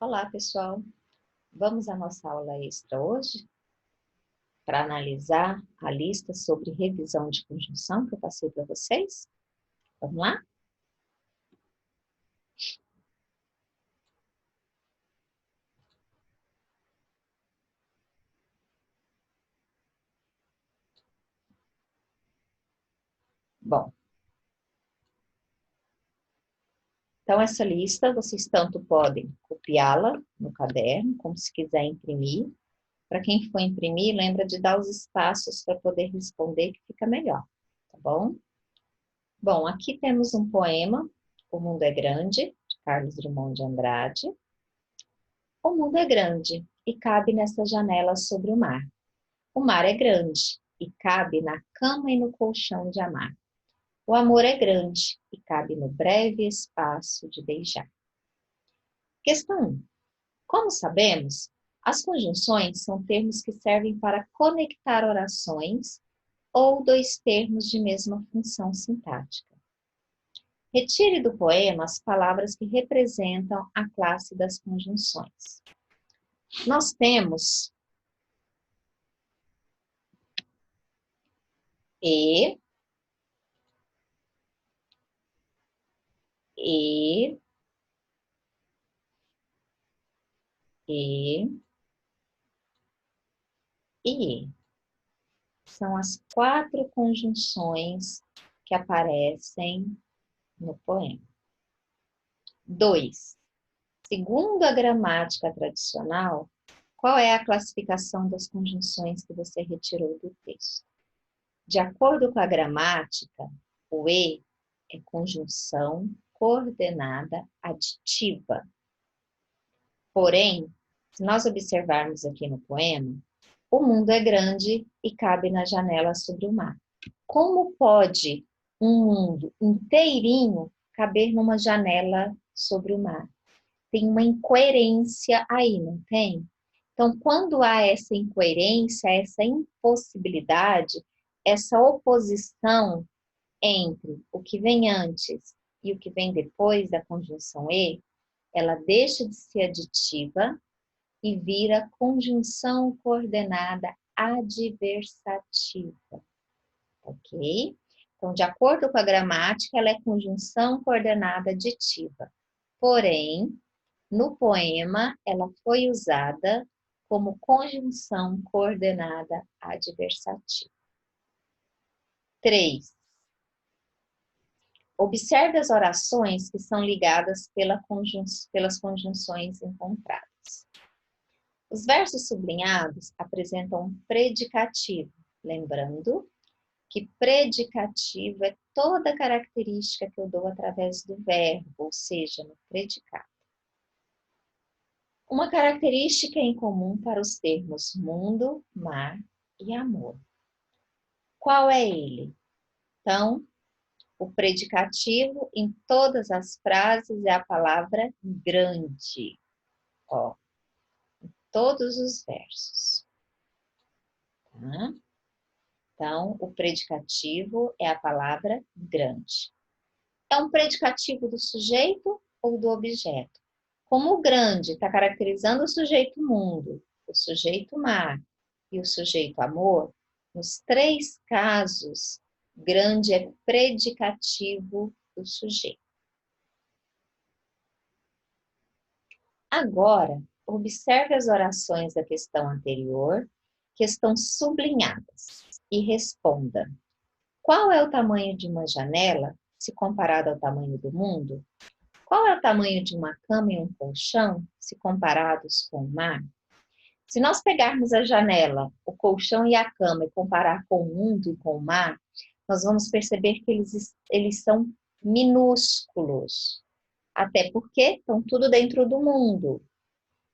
Olá, pessoal. Vamos à nossa aula extra hoje para analisar a lista sobre revisão de conjunção que eu passei para vocês. Vamos lá? Bom, então essa lista vocês tanto podem copiá-la no caderno, como se quiser imprimir. Para quem for imprimir, lembra de dar os espaços para poder responder, que fica melhor, tá bom? Bom, aqui temos um poema, O Mundo é Grande, de Carlos Drummond de Andrade. O mundo é grande e cabe nessa janela sobre o mar. O mar é grande e cabe na cama e no colchão de amar. O amor é grande e cabe no breve espaço de beijar. Questão 1. Como sabemos, as conjunções são termos que servem para conectar orações ou dois termos de mesma função sintática. Retire do poema as palavras que representam a classe das conjunções. Nós temos e, e, e, e. São as 4 conjunções que aparecem no poema. 2. Segundo a gramática tradicional, qual é a classificação das conjunções que você retirou do texto? De acordo com a gramática, o E é conjunção coordenada aditiva. Porém, se nós observarmos aqui no poema, o mundo é grande e cabe na janela sobre o mar. Como pode um mundo inteirinho caber numa janela sobre o mar? Tem uma incoerência aí, não tem? Então, quando há essa incoerência, essa impossibilidade, essa oposição entre o que vem antes e o que vem depois da conjunção E, ela deixa de ser aditiva e vira conjunção coordenada adversativa, ok? Então, de acordo com a gramática, ela é conjunção coordenada aditiva. Porém, no poema, ela foi usada como conjunção coordenada adversativa. 3. Observe as orações que são ligadas pelas conjunções encontradas. Os versos sublinhados apresentam um predicativo, lembrando que predicativo é toda característica que eu dou através do verbo, ou seja, no predicado. Uma característica em comum para os termos mundo, mar e amor. Qual é ele? Então, o predicativo em todas as frases é a palavra grande. Ó, todos os versos. Tá? Então, o predicativo é a palavra grande. É um predicativo do sujeito ou do objeto? Como o grande está caracterizando o sujeito mundo, o sujeito mar e o sujeito amor, nos 3 casos, grande é predicativo do sujeito. Agora, observe as orações da questão anterior, que estão sublinhadas, e responda: qual é o tamanho de uma janela, se comparado ao tamanho do mundo? Qual é o tamanho de uma cama e um colchão, se comparados com o mar? Se nós pegarmos a janela, o colchão e a cama e comparar com o mundo e com o mar, nós vamos perceber que eles são minúsculos. Até porque estão tudo dentro do mundo,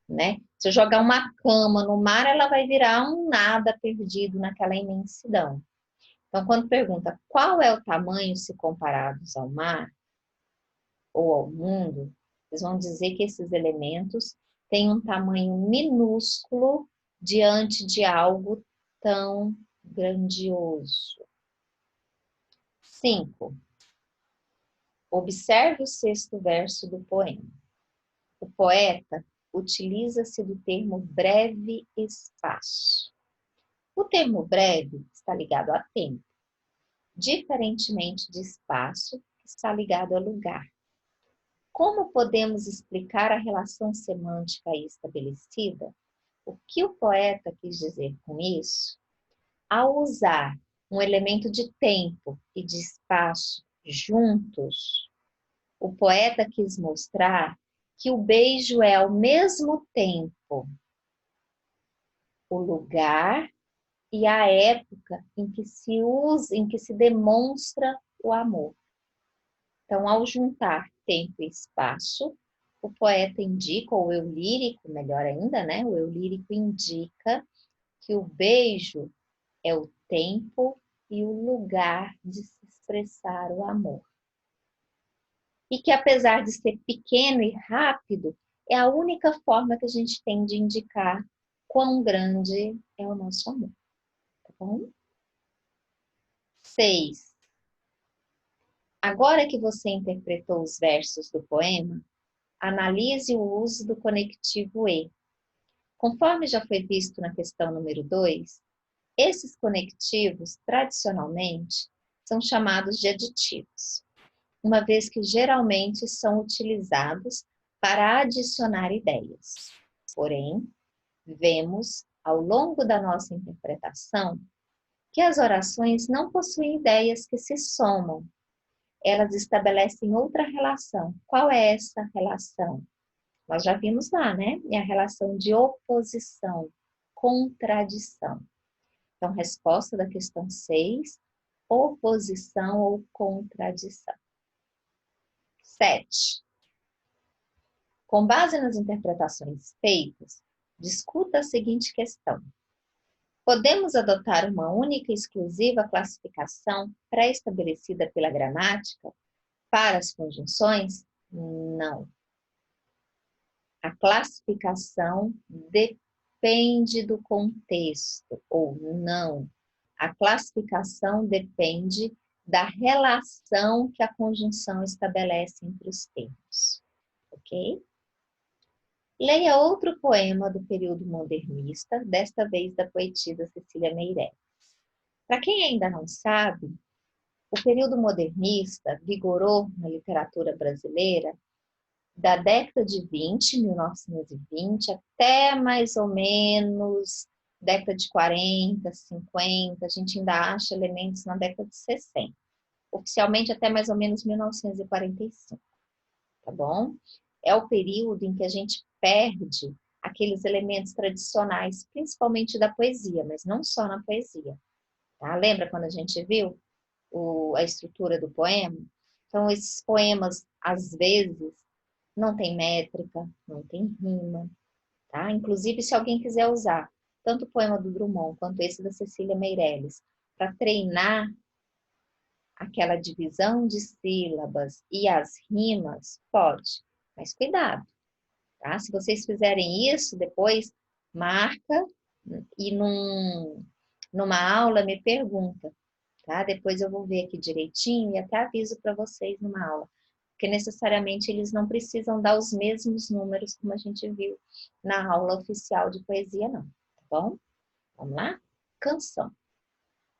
né? Se eu jogar uma cama no mar, ela vai virar um nada perdido naquela imensidão. Então, quando pergunta qual é o tamanho se comparados ao mar ou ao mundo, eles vão dizer que esses elementos têm um tamanho minúsculo diante de algo tão grandioso. 5. Observe o 6º verso do poema. O poeta utiliza-se do termo breve espaço. O termo breve está ligado a tempo, diferentemente de espaço, que está ligado a lugar. Como podemos explicar a relação semântica aí estabelecida? O que o poeta quis dizer com isso? Ao usar um elemento de tempo e de espaço juntos, o poeta quis mostrar que o beijo é ao mesmo tempo o lugar e a época em que se usa, em que se demonstra o amor. Então, ao juntar tempo e espaço, o poeta indica, ou o eu lírico, melhor ainda, né? O eu lírico indica que o beijo é o tempo e o lugar de se expressar o amor. E que apesar de ser pequeno e rápido, é a única forma que a gente tem de indicar quão grande é o nosso amor. Tá bom? 6. Agora que você interpretou os versos do poema, analise o uso do conectivo e. Conforme já foi visto na questão número 2, esses conectivos, tradicionalmente, são chamados de aditivos, uma vez que geralmente são utilizados para adicionar ideias. Porém, vemos, ao longo da nossa interpretação, que as orações não possuem ideias que se somam. Elas estabelecem outra relação. Qual é essa relação? Nós já vimos lá, né? É a relação de oposição, contradição. Então, resposta da questão 6, oposição ou contradição. 7. Com base nas interpretações feitas, discuta a seguinte questão. Podemos adotar uma única e exclusiva classificação pré-estabelecida pela gramática para as conjunções? Não. A classificação depende do contexto, ou não. A classificação depende da relação que a conjunção estabelece entre os termos. Ok? Leia outro poema do período modernista, desta vez da poetisa Cecília Meirelles. Para quem ainda não sabe, o período modernista vigorou na literatura brasileira da década de 20, 1920, até mais ou menos década de 40, 50, a gente ainda acha elementos na década de 60. Oficialmente até mais ou menos 1945, tá bom? É o período em que a gente perde aqueles elementos tradicionais, principalmente da poesia, mas não só na poesia. Tá? Lembra quando a gente viu a estrutura do poema? Então, esses poemas, às vezes, não tem métrica, não tem rima, tá? Inclusive, se alguém quiser usar tanto o poema do Drummond quanto esse da Cecília Meirelles para treinar aquela divisão de sílabas e as rimas, pode, mas cuidado, tá? Se vocês fizerem isso, depois marca e numa aula me pergunta, tá? Depois eu vou ver aqui direitinho e até aviso para vocês numa aula. Porque necessariamente eles não precisam dar os mesmos números como a gente viu na aula oficial de poesia, não, tá bom? Vamos lá? Canção.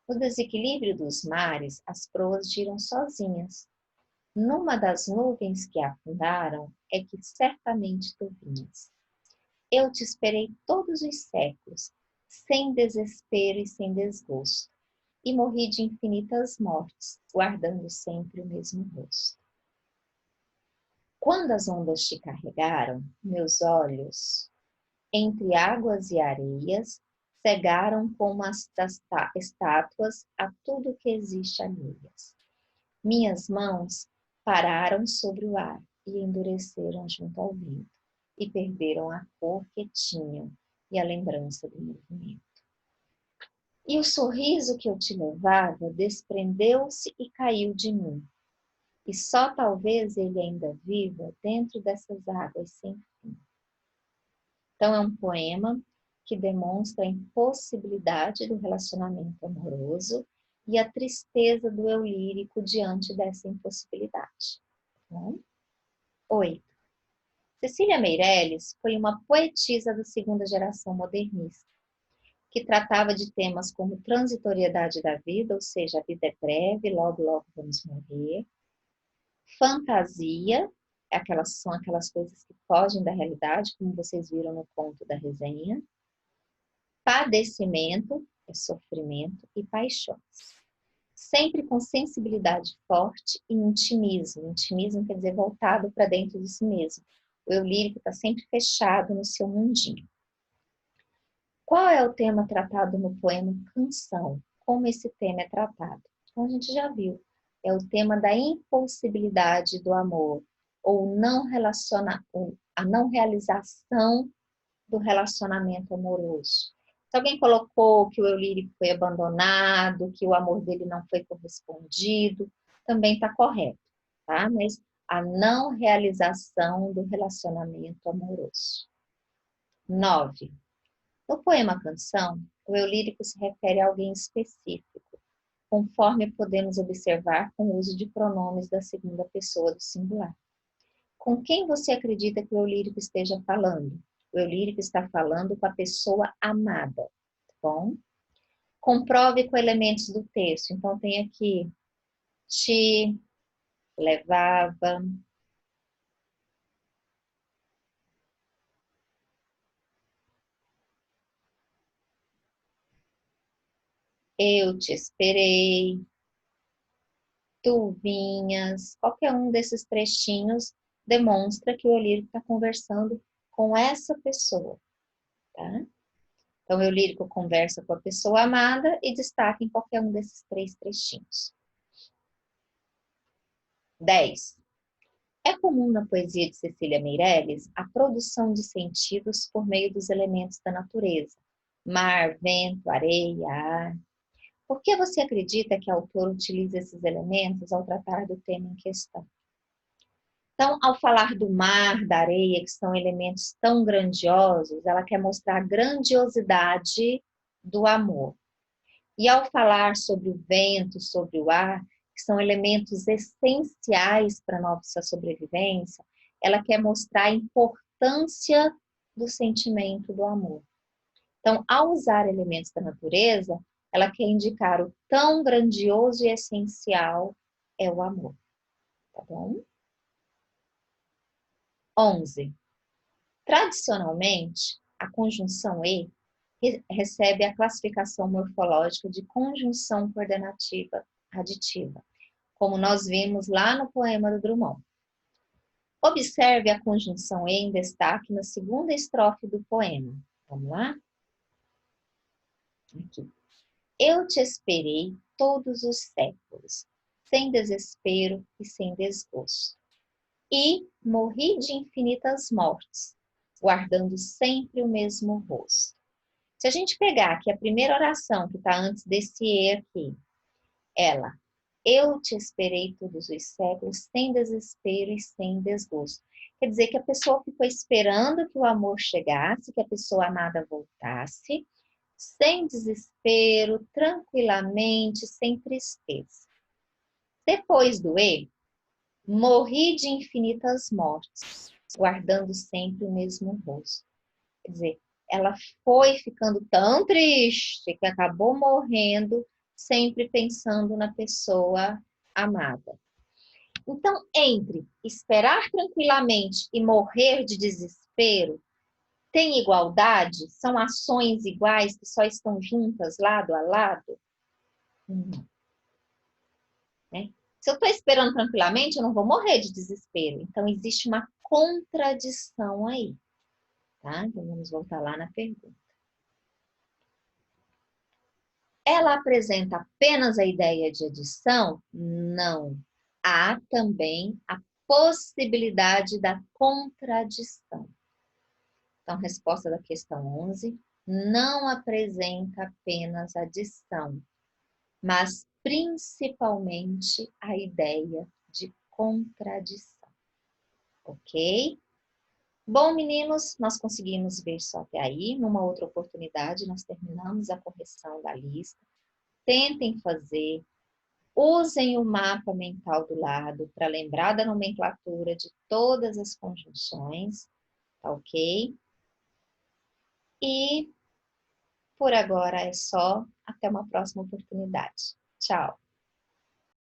No desequilíbrio dos mares, as proas giram sozinhas. Numa das nuvens que afundaram, é que certamente tu vinhas. Eu te esperei todos os séculos, sem desespero e sem desgosto, e morri de infinitas mortes, guardando sempre o mesmo rosto. Quando as ondas te carregaram, meus olhos, entre águas e areias, cegaram como as das estátuas a tudo que existe alheias. Minhas mãos pararam sobre o ar e endureceram junto ao vento, e perderam a cor que tinham e a lembrança do movimento. E o sorriso que eu te levava desprendeu-se e caiu de mim. E só talvez ele ainda viva dentro dessas águas sem fim. Então é um poema que demonstra a impossibilidade do relacionamento amoroso e a tristeza do eu lírico diante dessa impossibilidade. Bom? 8. Cecília Meirelles foi uma poetisa da segunda geração modernista, que tratava de temas como transitoriedade da vida, ou seja, a vida é breve, logo, logo vamos morrer. Fantasia, são aquelas coisas que fogem da realidade, como vocês viram no conto da resenha. Padecimento, é sofrimento, e paixões. Sempre com sensibilidade forte e intimismo. Intimismo quer dizer voltado para dentro de si mesmo. O eu lírico está sempre fechado no seu mundinho. Qual é o tema tratado no poema Canção? Como esse tema é tratado? Então, a gente já viu. É o tema da impossibilidade do amor, ou a não realização do relacionamento amoroso. Se alguém colocou que o eu lírico foi abandonado, que o amor dele não foi correspondido, também está correto, tá? Mas a não realização do relacionamento amoroso. 9. No poema Canção, o eu lírico se refere a alguém específico, conforme podemos observar com o uso de pronomes da segunda pessoa do singular. Com quem você acredita que o eu lírico esteja falando? O eu lírico está falando com a pessoa amada, tá bom? Comprove com elementos do texto. Então, tem aqui, te levava, eu te esperei, tu vinhas. Qualquer um desses trechinhos demonstra que o eu lírico está conversando com essa pessoa, tá? Então, o eu lírico conversa com a pessoa amada e destaca em qualquer um desses 3 trechinhos. 10. É comum na poesia de Cecília Meirelles a produção de sentidos por meio dos elementos da natureza. Mar, vento, areia, ar. Por que você acredita que a autora utiliza esses elementos ao tratar do tema em questão? Então, ao falar do mar, da areia, que são elementos tão grandiosos, ela quer mostrar a grandiosidade do amor. E ao falar sobre o vento, sobre o ar, que são elementos essenciais para a nossa sobrevivência, ela quer mostrar a importância do sentimento do amor. Então, ao usar elementos da natureza, ela quer indicar o tão grandioso e essencial é o amor. Tá bom? 11. Tradicionalmente, a conjunção e recebe a classificação morfológica de conjunção coordenativa aditiva, como nós vimos lá no poema do Drummond. Observe a conjunção e em destaque na segunda estrofe do poema. Vamos lá? Aqui. Eu te esperei todos os séculos, sem desespero e sem desgosto. E morri de infinitas mortes, guardando sempre o mesmo rosto. Se a gente pegar aqui a primeira oração que está antes desse E aqui, ela, eu te esperei todos os séculos, sem desespero e sem desgosto. Quer dizer que a pessoa ficou esperando que o amor chegasse, que a pessoa amada voltasse, sem desespero, tranquilamente, sem tristeza. Depois do E, morri de infinitas mortes, guardando sempre o mesmo rosto. Quer dizer, ela foi ficando tão triste que acabou morrendo, sempre pensando na pessoa amada. Então, entre esperar tranquilamente e morrer de desespero, tem igualdade? São ações iguais que só estão juntas lado a lado? Não. Né? Se eu estou esperando tranquilamente, eu não vou morrer de desespero. Então, existe uma contradição aí. Tá? Então, vamos voltar lá na pergunta. Ela apresenta apenas a ideia de adição? Não. Há também a possibilidade da contradição. Então, resposta da questão 11, não apresenta apenas adição, mas principalmente a ideia de contradição. Ok? Bom, meninos, nós conseguimos ver só até aí. Numa outra oportunidade, nós terminamos a correção da lista. Tentem fazer. Usem o mapa mental do lado para lembrar da nomenclatura de todas as conjunções. tá ok? E por agora é só. Até uma próxima oportunidade. Tchau!